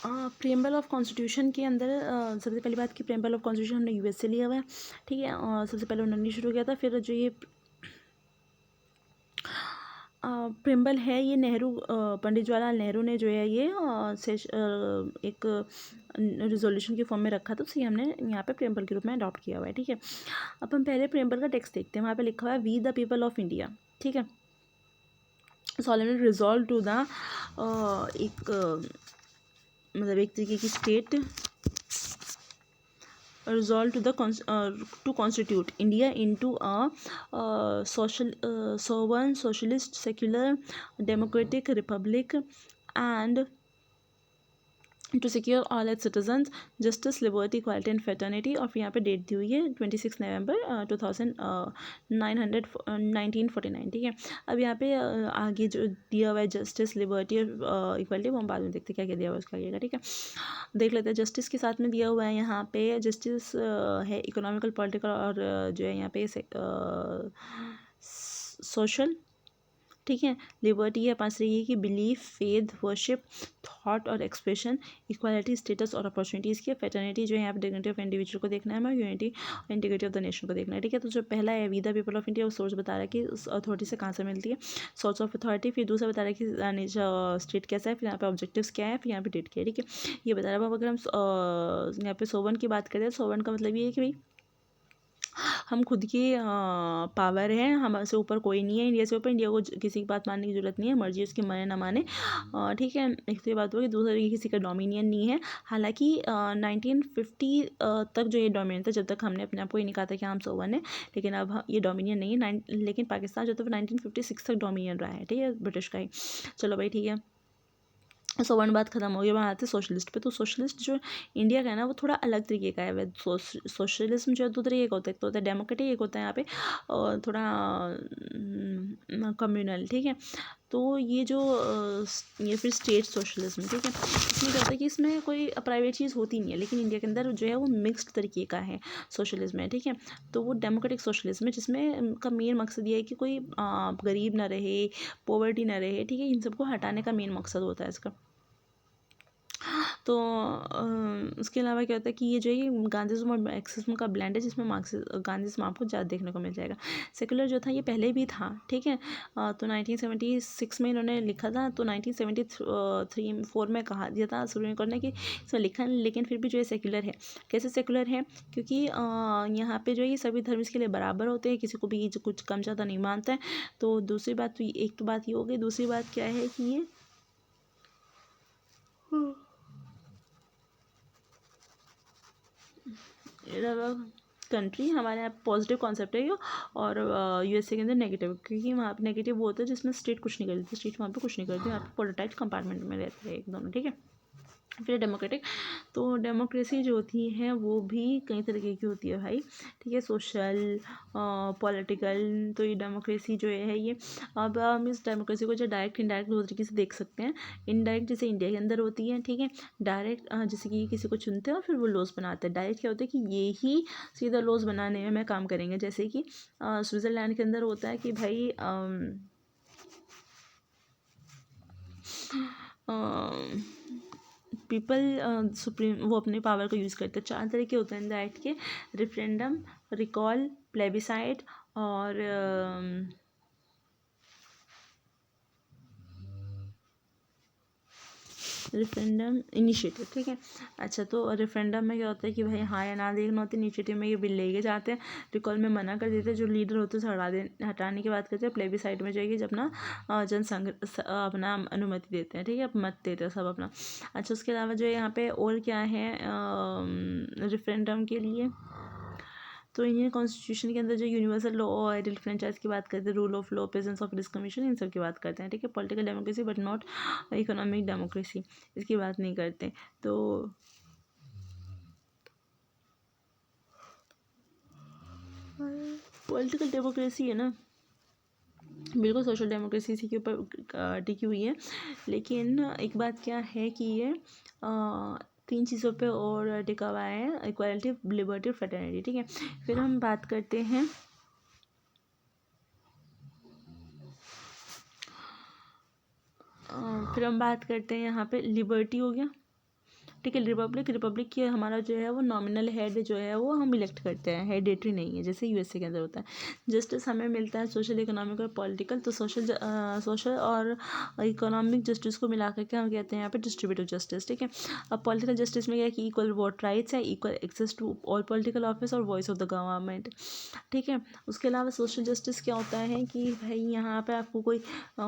Preamble of constitution के अंदर सबसे पहली बात कि प्रेम्बल ऑफ कॉन्स्टिट्यूशन हमने यूएस से लिया हुआ है, ठीक है। और सबसे पहले उन्होंने शुरू किया था। फिर जो ये प्रेम्बल है ये पंडित जवाहरलाल नेहरू ने जो है ये एक रिजोल्यूशन के फॉर्म में रखा था, उसे हमने यहाँ पे प्रेम्बल के रूप में अडॉप्ट किया हुआ है, ठीक है। अब हम पहले प्रेम्बल का टेक्स्ट देखते हैं। वहाँ पे लिखा हुआ है we the people of India, ठीक है। सोलेमनली रिजॉल्व टू द मतलब एक तरीके की state resolved to constitute India into a sovereign, socialist, secular, democratic republic, and to secure all its citizens justice, liberty, equality and fraternity। और फिर यहाँ पे डेट दी हुई है 26 नवंबर 1949, ठीक है। अब यहाँ पे आगे जो दिया हुआ है जस्टिस, लिबर्टी और इक्वालिटी, वो हम बाद में देखते क्या क्या दिया हुआ है उसका आगे का, ठीक है। देख लेते हैं। जस्टिस के साथ में दिया हुआ है यहाँ पे जस्टिस है इकोनॉमिकल, पॉलिटिकल और जो है यहाँ पे सोशल, ठीक है। लिबर्टी है 5 तरीके की, बिलीफ, फेथ, वर्शिप, थॉट और एक्सप्रेशन, इक्वालिटी, स्टेटस और अपॉर्चुनिटीज़ की। फेटर्निटी जो है यहाँ पे डिग्निटी ऑफ इंडिविजुअल को देखना है हमें, यूनिटी और इंटीग्रिटी ऑफ द नेशन को देखना है, ठीक है। तो जो पहला है we the people of India, वो सोर्स बता रहा है कि उस अथॉरिटी से कहाँ से मिलती है, सोर्स ऑफ अथॉरिटी। फिर दूसरा बता रहा है कि स्टेट कैसा है, फिर यहाँ पे ऑब्जेक्टिव्स क्या है, फिर यहाँ पे डेट क्या है, ठीक है। ये बता रहा है। अब अगर हम यहाँ पे सोवन की बात करें, सोवन का मतलब ये है कि भाई हम खुद की पावर है, हमसे ऊपर कोई नहीं है इंडिया से ऊपर। इंडिया को किसी की बात मानने की जरूरत नहीं है, मर्जी उसकी माने ना माने, ठीक है। एक तो ये बात होगी। दूसरा ये किसी का डोमिनियन नहीं है। हालांकि 1950 तक जो ये डोमिनियन था, जब तक हमने अपने आप को ये नहीं कहा था कि हम सोवन है, लेकिन अब ये डोमिनियन नहीं है। लेकिन पाकिस्तान जो था 1956 तक डोमिनियन रहा है, ठीक है, ब्रिटिश का ही। चलो भाई ठीक है। सोवन बात खत्म हो गई। वहाँ आते सोशलिस्ट पे। तो सोशलिस्ट जो इंडिया का है ना, वो थोड़ा अलग तरीके का है। वह सोशलिज्म जो है 2 तरीके का होता है। एक तो होता है डेमोक्रेटिक, एक होता है यहाँ पे और थोड़ा कम्युनल, ठीक है। तो ये जो ये फिर स्टेट सोशलिज्म, ठीक है। इसमें क्या होता है कि इसमें कोई प्राइवेट चीज़ होती नहीं है, लेकिन इंडिया के अंदर जो है वो मिक्स्ड तरीके का है सोशलिज्म है, ठीक है। तो वो डेमोक्रेटिक सोशलिज्म है, जिसमें का मेन मकसद ये है कि कोई गरीब ना रहे, पॉवर्टी ना रहे, ठीक है। इन सबको हटाने का मेन मकसद होता है इसका। तो उसके अलावा क्या होता है कि ये जो है गांधीज्म और मार्क्सिज्म का ब्लेंड है, जिसमें गांधीज्म आपको ज़्यादा देखने को मिल जाएगा। सेकुलर जो था ये पहले भी था, ठीक है। तो 1976 में इन्होंने लिखा था। तो 1973-4 में कहा दिया था सुप्रीम कोर्ट ने कि इसमें लिखा नहीं, लेकिन फिर भी जो है सेकुलर है। कैसे सेकुलर है? क्योंकि यहाँ पे जो है ये सभी धर्म इसके लिए बराबर होते हैं, किसी को भी कुछ कम ज़्यादा नहीं मानता है। तो दूसरी बात, तो एक तो बात ये हो गई। दूसरी बात क्या है कि ये कंट्री हमारे यहाँ पॉजिटिव कॉन्सेप्ट है ये, और यूएसए के अंदर नेगेटिव, क्योंकि वहाँ पे नेगेटिव वो होता है जिसमें स्टेट कुछ नहीं करती। स्टेट वहाँ पे कुछ नहीं करती, वहाँ पे प्रोटोटाइप कंपार्टमेंट में रहते हैं एक दोनों, ठीक है। फिर डेमोक्रेटिक। तो डेमोक्रेसी जो होती है वो भी कई तरीके की होती है भाई, ठीक है। Social, political. तो ये डेमोक्रेसी जो है ये, अब हम इस डेमोक्रेसी को जो डायरेक्ट इनडायरेक्ट दो तरीके से देख सकते हैं। इनडायरेक्ट जैसे इंडिया के अंदर होती है, ठीक है। डायरेक्ट जैसे कि किसी को चुनते हैं और फिर वो लॉज बनाते हैं। डायरेक्ट क्या होता है कि ये ही सीधा लॉज बनाने में काम करेंगे। जैसे कि स्विट्ज़रलैंड के अंदर होता है कि भाई पीपल सुप्रीम वो अपने पावर को यूज़ करते हैं। 4 तरीके होते हैं इनडायरेक्ट के: रेफरेंडम, रिकॉल, प्लेबिसाइड और रेफरेंडम इनिशिएटिव, ठीक है। अच्छा, तो रेफरेंडम में क्या होता है कि भाई हाँ या ना देखना होता है। इनिशिएटिव में ये बिल लेके जाते हैं। रिकॉल में मना कर देते हैं, जो लीडर होते हैं उसे हटाने की बात करते हैं। प्लेबिसाइड में जाएगी जब अपना जनसंघ अपना अनुमति देते हैं, ठीक है, मत देते हैं सब अपना। अच्छा, उसके अलावा जो है यहाँ पे और क्या है रेफरेंडम के लिए, तो इंडियन कॉन्स्टिट्यूशन के अंदर जो यूनिवर्सल लॉ और आइडियल फ्रेंचाइज की बात करते हैं, rule of law, presence of discrimination, इन सब की बात करते हैं, ठीक है। Political democracy but not economic democracy, इसकी बात नहीं करते। तो पॉलिटिकल डेमोक्रेसी है ना, बिल्कुल सोशल डेमोक्रेसी इसी के ऊपर टिकी हुई है। लेकिन एक बात क्या है कि ये 3 चीज़ों पे और टिका हुआ है: इक्वालिटी, लिबर्टी, फ्रेटर्निटी, ठीक है। फिर हम बात करते हैं यहाँ पे लिबर्टी हो गया, ठीक है। रिपब्लिक की हमारा जो है वो नॉमिनल हेड जो है वो हम इलेक्ट करते हैं, हेडिटरी नहीं है जैसे यूएसए के अंदर होता है। जस्टिस हमें मिलता है सोशल, इकोनॉमिक और पॉलिटिकल। तो सोशल और इकोनॉमिक जस्टिस को मिला करके हम कहते हैं यहाँ पे डिस्ट्रीब्यूटिव जस्टिस, ठीक है। अब पॉलिटिकल जस्टिस में क्या है कि इक्वल वोट राइट्स है, equal access to all political office और वॉइस ऑफ द गवर्नमेंट, ठीक है। उसके अलावा सोशल जस्टिस क्या होता है कि भाई यहाँ पे आपको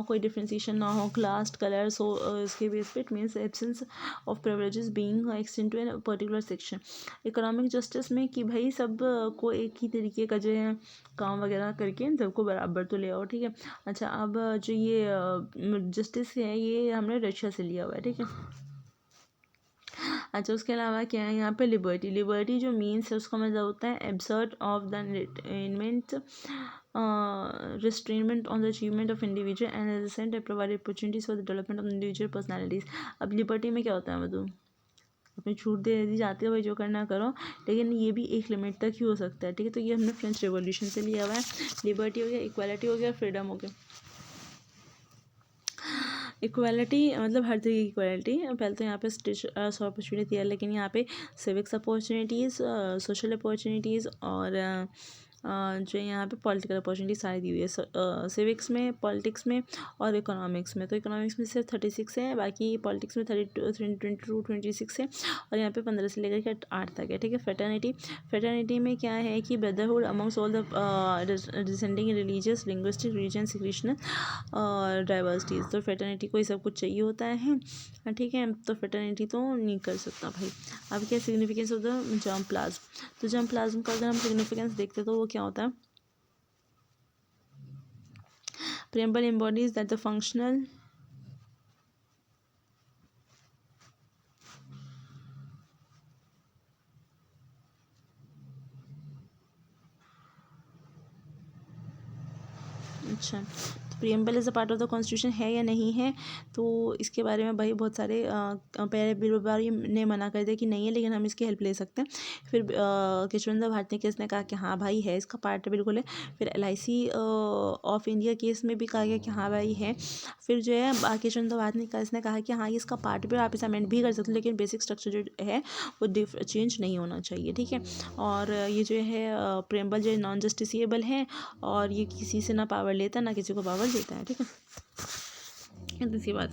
कोई डिफ्रेंसिएशन ना हो, कास्ट, कलर, सो इसके बेस पे, it means absence of privileges being extend to an particular section. Economic justice में कि भाई सब को एक ही तरीके का जो है काम वगैरह करके सबको बराबर तो ले आओ, ठीक है। अच्छा, अब जो ये जस्टिस है ये हमने रशिया से लिया हुआ है, ठीक है। अच्छा, उसके अलावा क्या है यहाँ पे लिबर्टी जो मीन्स है उसका मतलब होता है absurd of the restrainment on the achievement of individual and at the same time provide opportunities for the development of individual personalities। अब लिबर्टी में क्या होता है मतलब अपनी छूट दे दी जाती है, भाई जो करना करो, लेकिन ये भी एक लिमिट तक ही हो सकता है, ठीक है। तो ये हमने फ्रेंच रेवोल्यूशन से लिया हुआ है। लिबर्टी हो गया, इक्वालिटी हो गया, फ्रीडम हो गया। इक्वालिटी मतलब हर तरीके की इक्वालिटी। पहले तो यहाँ पे स्टिच अपॉर्चुनिटी है, लेकिन यहाँ पे सिविक्स अपॉर्चुनिटीज़, सोशल अपॉर्चुनिटीज़ और जो यहाँ पे पॉलिटिकल अपॉर्चुनिटी सारी दी हुई है। सिविक्स में, पॉलिटिक्स में और इकोनॉमिक्स में। तो इकोनॉमिक्स में सिर्फ 36 है, बाकी पॉलिटिक्स में 22 26 है, और यहाँ पे 15 से लेकर के 8 तक है, ठीक है। फ्रेटर्निटी में क्या है कि brotherhood amongst all the descending religious, linguistic, region, sectional और डाइवर्सिटीज़। तो फ्रेटर्निटी को ये सब कुछ चाहिए होता है, ठीक है। तो फ्रेटर्निटी तो नहीं कर सकता भाई। अब क्या significance of the germ plasm. तो जर्म प्लाज्म का अगर हम सिग्निफिकेंस देखते तो वो क्या होता है, preamble embodies that the functional अच्छा, तो preamble is a part of the constitution है या नहीं है, तो इसके बारे में भाई बहुत सारे पहले बिरबारी ने मना कर दिया कि नहीं है, लेकिन हम इसकी हेल्प ले सकते हैं। फिर केशवचंद्र भारती केस ने कहा कि हाँ भाई है, इसका पार्ट बिल्कुल है। फिर LIC ऑफ इंडिया केस में भी कहा गया कि हाँ भाई है। फिर जो है केशवचंद्र भारती का इसने कहा कि हाँ ये इसका पार्ट भी, आप इसे अमेंड भी कर सकते हो, लेकिन बेसिक स्ट्रक्चर जो है वो चेंज नहीं होना चाहिए, ठीक है। और ये जो है प्रियम्बल जो नॉन जस्टिसिएबल है, और ये किसी से ना पावर लेता ना किसी को पावर देता है, ठीक है। दूसरी बात